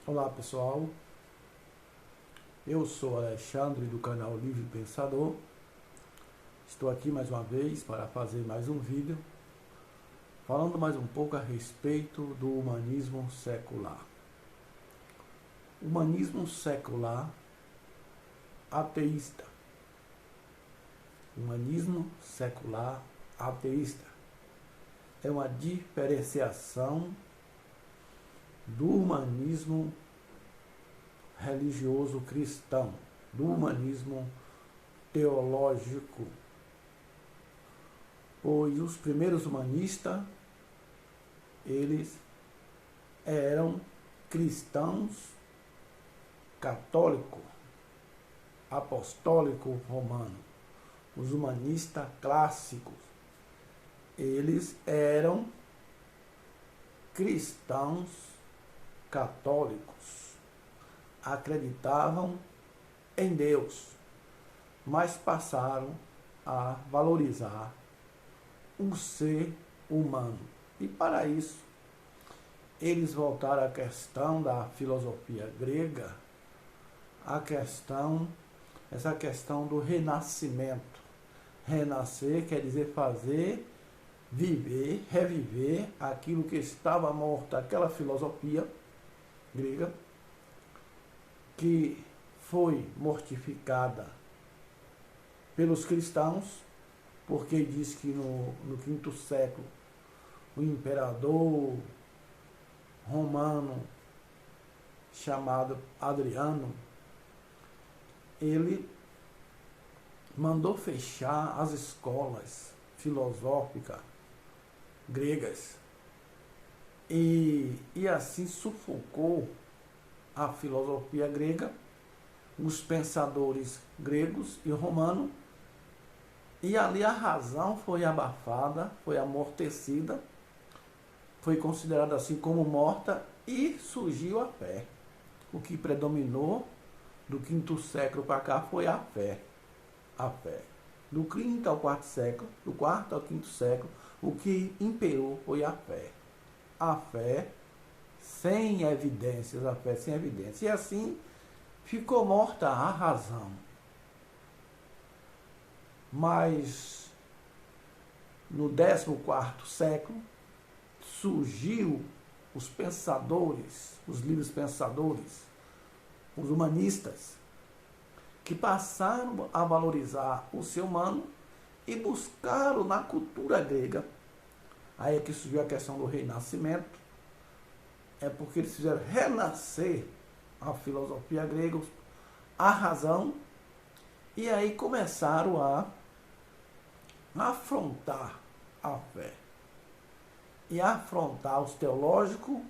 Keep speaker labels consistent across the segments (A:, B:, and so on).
A: Olá pessoal, eu sou Alexandre do canal Livre Pensador. Estou aqui mais uma vez para fazer mais um vídeo falando mais um pouco a respeito do humanismo secular. Humanismo secular ateísta. Humanismo secular ateísta é uma diferenciação do humanismo religioso cristão, do humanismo teológico, pois os primeiros humanistas, eles eram cristãos católicos, apostólico romano. Os humanistas clássicos, eles eram cristãos católicos, acreditavam em Deus, mas passaram a valorizar o ser humano. E para isso, eles voltaram à questão da filosofia grega, essa questão do renascimento. Renascer quer dizer fazer, viver, reviver aquilo que estava morto, aquela filosofia grega que foi mortificada pelos cristãos, porque diz que no quinto século o imperador romano chamado Adriano, ele mandou fechar as escolas filosóficas gregas e assim sufocou a filosofia grega, os pensadores gregos e romanos, e ali a razão foi abafada, foi amortecida, foi considerada assim como morta, e surgiu a fé. O que predominou do quinto século para cá foi a fé. A fé. Do quinto ao quarto século, do quarto ao quinto século, o que imperou foi a fé. A fé sem evidências, a fé sem evidências. E assim ficou morta a razão. Mas no 14º século surgiu os pensadores, os livres pensadores, os humanistas, que passaram a valorizar o ser humano e buscaram na cultura grega. Aí é que surgiu a questão do renascimento. É porque eles fizeram renascer a filosofia grega, a razão, e aí começaram a afrontar a fé, e a afrontar os teológicos,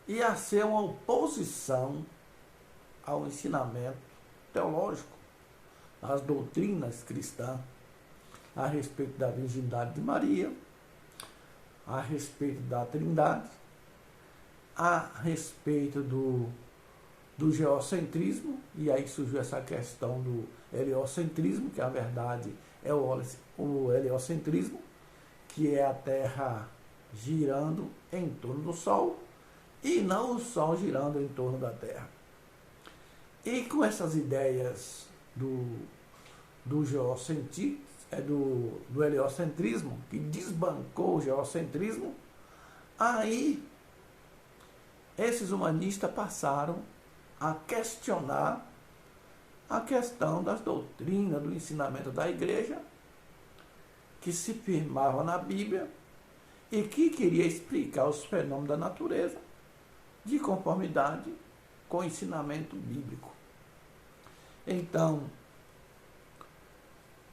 A: e a ser uma oposição ao ensinamento teológico, às doutrinas cristãs, a respeito da virgindade de Maria, a respeito da Trindade, a respeito do geocentrismo, e aí surgiu essa questão do heliocentrismo, que a verdade é o heliocentrismo, que é a Terra girando em torno do Sol, e não o Sol girando em torno da Terra. E com essas ideias do heliocentrismo, que desbancou o geocentrismo, aí esses humanistas passaram a questionar a questão das doutrinas, do ensinamento da igreja, que se firmava na Bíblia e que queria explicar os fenômenos da natureza de conformidade com o ensinamento bíblico. Então,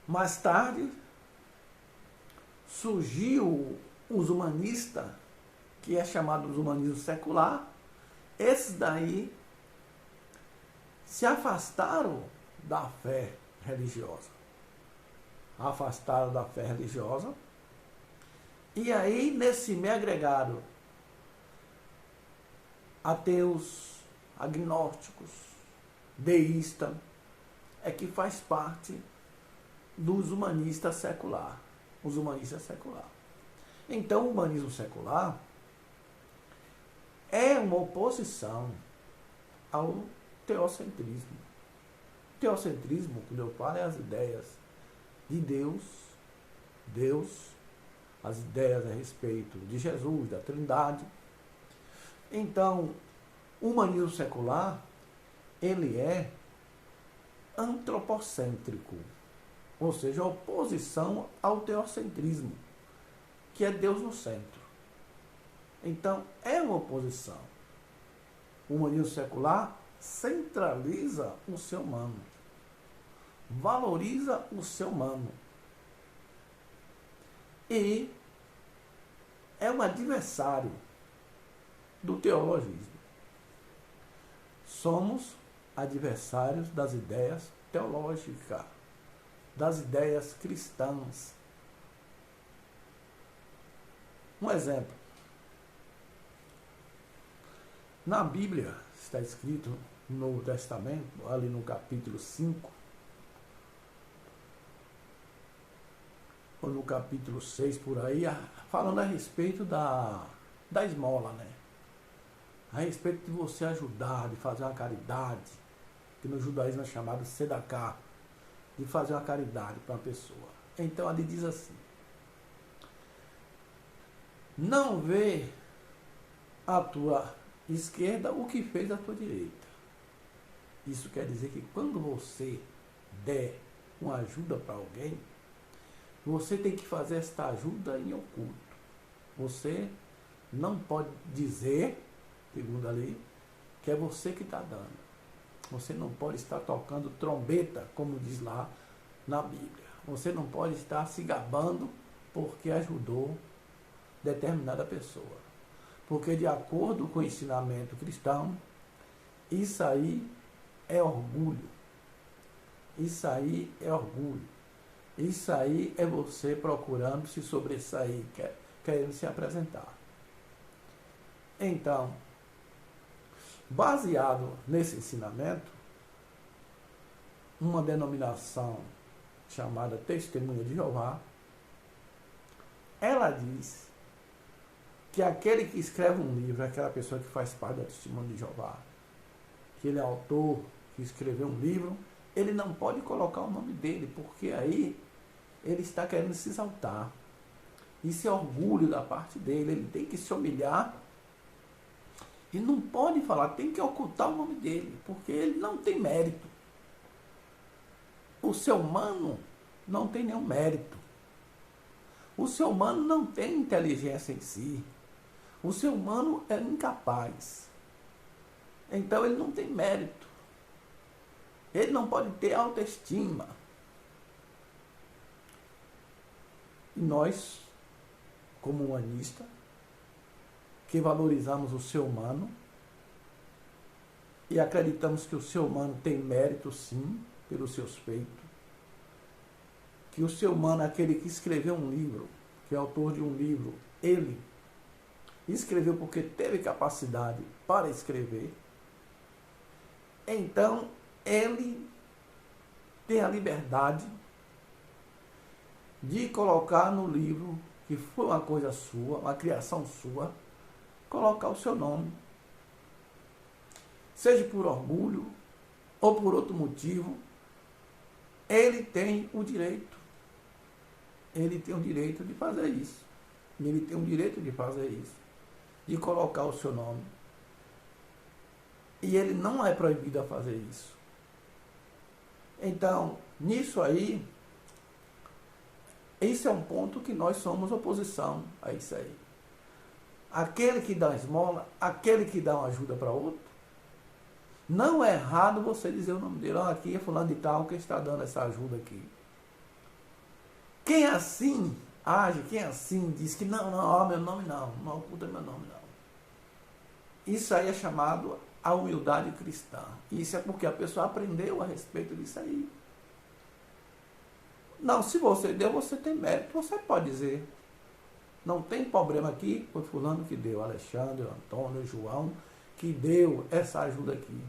A: mais tarde, surgiu os humanistas, que é chamado de humanismo secular. Esses daí se afastaram da fé religiosa. Afastaram da fé religiosa. E aí, nesse meio agregado, ateus, agnósticos, deístas, é que faz parte dos humanistas seculares. Os humanistas seculares. Então, o humanismo secular é uma oposição ao teocentrismo. Teocentrismo, quando eu falo, é as ideias de Deus, as ideias a respeito de Jesus, da Trindade. Então, o humanismo secular, ele é antropocêntrico, ou seja, oposição ao teocentrismo, que é Deus no centro. Então, é uma oposição. O humanismo secular centraliza o ser humano, valoriza o ser humano e é um adversário do teologismo. Somos adversários das ideias teológicas, das ideias cristãs. Um exemplo. Na Bíblia está escrito no Novo Testamento, ali no capítulo 5, ou no capítulo 6 por aí, falando a respeito da esmola, né? A respeito de você ajudar, de fazer uma caridade, que no judaísmo é chamado sedaká, de fazer uma caridade para uma pessoa. Então ali diz assim: não vê a tua esquerda o que fez a tua direita. Isso quer dizer que quando você der uma ajuda para alguém, você tem que fazer esta ajuda em oculto. Você não pode dizer, segundo a lei, que é você que está dando. Você não pode estar tocando trombeta, como diz lá na Bíblia. Você não pode estar se gabando porque ajudou determinada pessoa. Porque, de acordo com o ensinamento cristão, isso aí é orgulho. Isso aí é orgulho. Isso aí é você procurando se sobressair, querendo se apresentar. Então, baseado nesse ensinamento, uma denominação chamada Testemunha de Jeová, ela diz que aquele que escreve um livro, aquela pessoa que faz parte da Testemunha de Jeová, que ele é autor, que escreveu um livro, ele não pode colocar o nome dele, porque aí ele está querendo se exaltar. Isso é orgulho da parte dele, ele tem que se humilhar e não pode falar, tem que ocultar o nome dele, porque ele não tem mérito. O ser humano não tem nenhum mérito. O ser humano não tem inteligência em si. O ser humano é incapaz. Então ele não tem mérito. Ele não pode ter autoestima. E nós, como humanistas, que valorizamos o ser humano e acreditamos que o ser humano tem mérito, sim, pelos seus feitos, que o ser humano é aquele que escreveu um livro, que é autor de um livro, ele escreveu porque teve capacidade para escrever, então ele tem a liberdade de colocar no livro, que foi uma coisa sua, uma criação sua, colocar o seu nome. Seja por orgulho ou por outro motivo, ele tem o direito. Ele tem o direito de fazer isso. Ele tem o direito de fazer isso. De colocar o seu nome. E ele não é proibido a fazer isso. Então, nisso aí, esse é um ponto que nós somos oposição a isso aí. Aquele que dá esmola, aquele que dá uma ajuda para outro, não é errado você dizer o nome dele. Aqui é fulano de tal que está dando essa ajuda aqui. Quem assim age, quem assim diz que não, meu nome não oculta meu nome não. Isso aí é chamado a humildade cristã. Isso é porque a pessoa aprendeu a respeito disso aí. Não, se você deu, você tem mérito, você pode dizer. Não tem problema aqui, foi fulano que deu, Alexandre, Antônio, João, que deu essa ajuda aqui.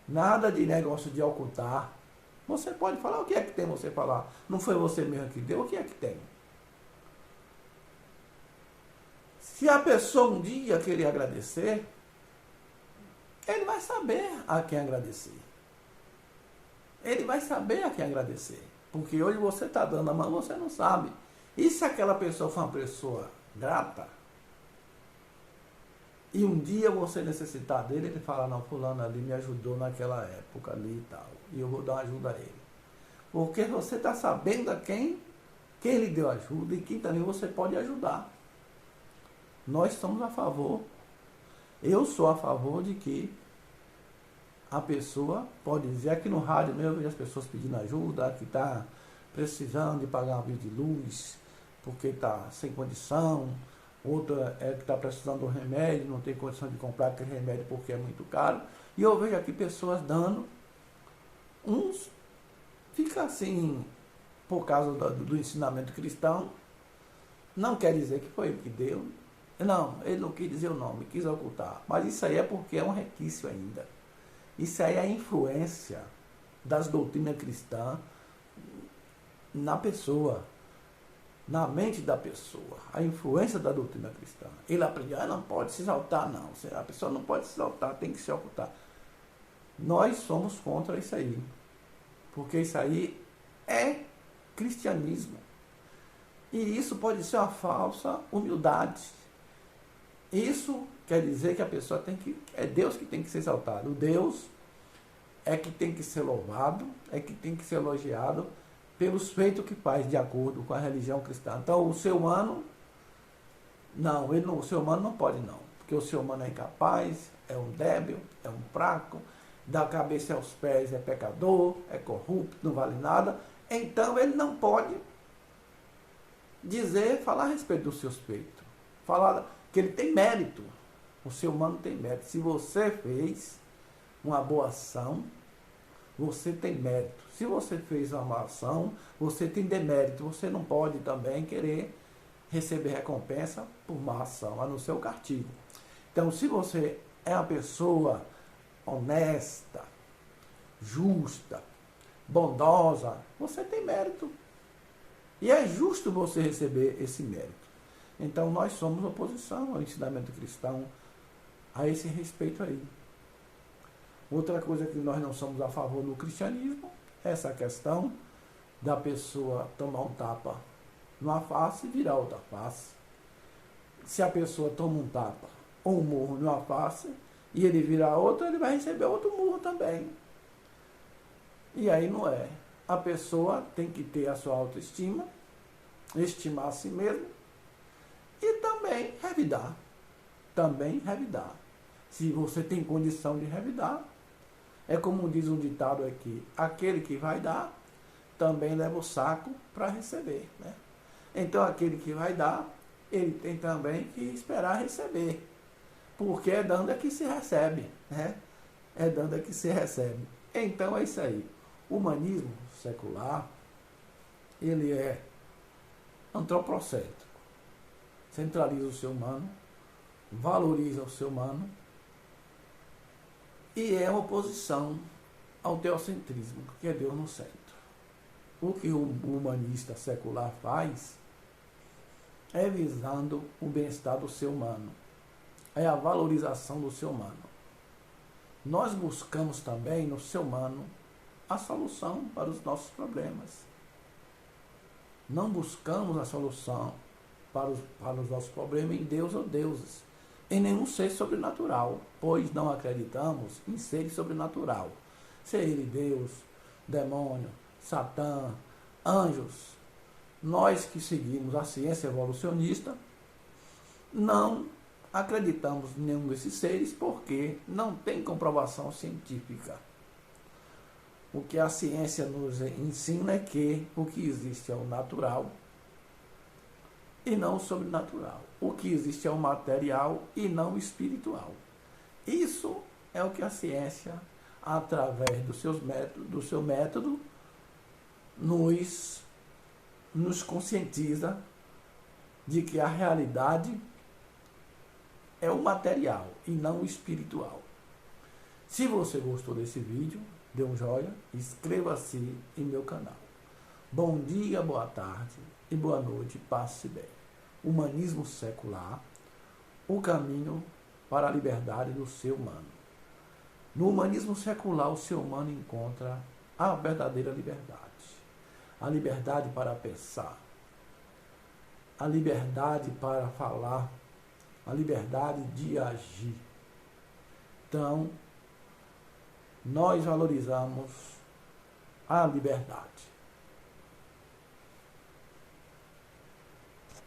A: Nada de negócio de ocultar. Você pode falar, o que é que tem você falar? Não foi você mesmo que deu, o que é que tem? Se a pessoa um dia querer agradecer, ele vai saber a quem agradecer. Ele vai saber a quem agradecer. Porque hoje você está dando a mão, você não sabe. E se aquela pessoa for uma pessoa grata, e um dia você necessitar dele, ele fala, não, fulano ali me ajudou naquela época ali e tal, e eu vou dar ajuda a ele. Porque você está sabendo a quem lhe deu ajuda e quem também você pode ajudar. Nós estamos a favor, eu sou a favor de que a pessoa pode dizer, aqui no rádio mesmo, eu vejo as pessoas pedindo ajuda, que está precisando de pagar uma bill de luz, porque está sem condição, outra é que está precisando de um remédio, não tem condição de comprar aquele remédio porque é muito caro. E eu vejo aqui pessoas dando, uns fica assim, por causa do ensinamento cristão, não quer dizer que foi ele que deu, não, ele não quis dizer o nome, quis ocultar, mas isso aí é porque é um requisito ainda. Isso aí é a influência das doutrinas cristãs na pessoa, na mente da pessoa, a influência da doutrina cristã. Ele aprendeu, não pode se exaltar, não. A pessoa não pode se exaltar, tem que se ocultar. Nós somos contra isso aí, porque isso aí é cristianismo. E isso pode ser uma falsa humildade. Isso quer dizer que a pessoa tem que... É Deus que tem que ser exaltado. O Deus é que tem que ser louvado, é que tem que ser elogiado pelos feitos que faz de acordo com a religião cristã. Então, o ser humano, não, o ser humano não pode não. Porque o ser humano é incapaz, é um débil, é um fraco, da cabeça aos pés é pecador, é corrupto, não vale nada. Então, ele não pode falar a respeito dos seus feitos. Falar que ele tem mérito. O ser humano tem mérito. Se você fez uma boa ação, você tem mérito. Se você fez uma má ação, você tem demérito. Você não pode também querer receber recompensa por má ação, a não ser o castigo. Então, se você é uma pessoa honesta, justa, bondosa, você tem mérito. E é justo você receber esse mérito. Então, nós somos oposição ao ensinamento cristão a esse respeito aí. Outra coisa que nós não somos a favor no cristianismo é essa questão da pessoa tomar um tapa numa face e virar outra face. Se a pessoa toma um tapa ou um murro numa face e ele virar outra, ele vai receber outro murro também. E aí não é. A pessoa tem que ter a sua autoestima, estimar a si mesmo e também revidar. Também revidar. Se você tem condição de revidar, é como diz um ditado aqui, aquele que vai dar, também leva o saco para receber. Né? Então, aquele que vai dar, ele tem também que esperar receber. Porque é dando é que se recebe. Né? É dando é que se recebe. Então, é isso aí. O humanismo secular, ele é antropocêntrico. Centraliza o ser humano, valoriza o ser humano, e é oposição ao teocentrismo, que é Deus no centro. O que o humanista secular faz é visando o bem-estar do ser humano, é a valorização do ser humano. Nós buscamos também no ser humano a solução para os nossos problemas. Não buscamos a solução para os nossos problemas em Deus ou deuses, em nenhum ser sobrenatural, pois não acreditamos em seres sobrenatural. Ser ele Deus, demônio, Satã, anjos. Nós que seguimos a ciência evolucionista, não acreditamos em nenhum desses seres porque não tem comprovação científica. O que a ciência nos ensina é que o que existe é o natural e não o sobrenatural. O que existe é o material e não o espiritual. Isso é o que a ciência, através do seu método, nos conscientiza de que a realidade é o material e não o espiritual. Se você gostou desse vídeo, dê um joinha, inscreva-se em meu canal. Bom dia, boa tarde e boa noite, passe bem. Humanismo secular, o caminho para a liberdade do ser humano. No humanismo secular, o ser humano encontra a verdadeira liberdade. A liberdade para pensar, a liberdade para falar, a liberdade de agir. Então, nós valorizamos a liberdade.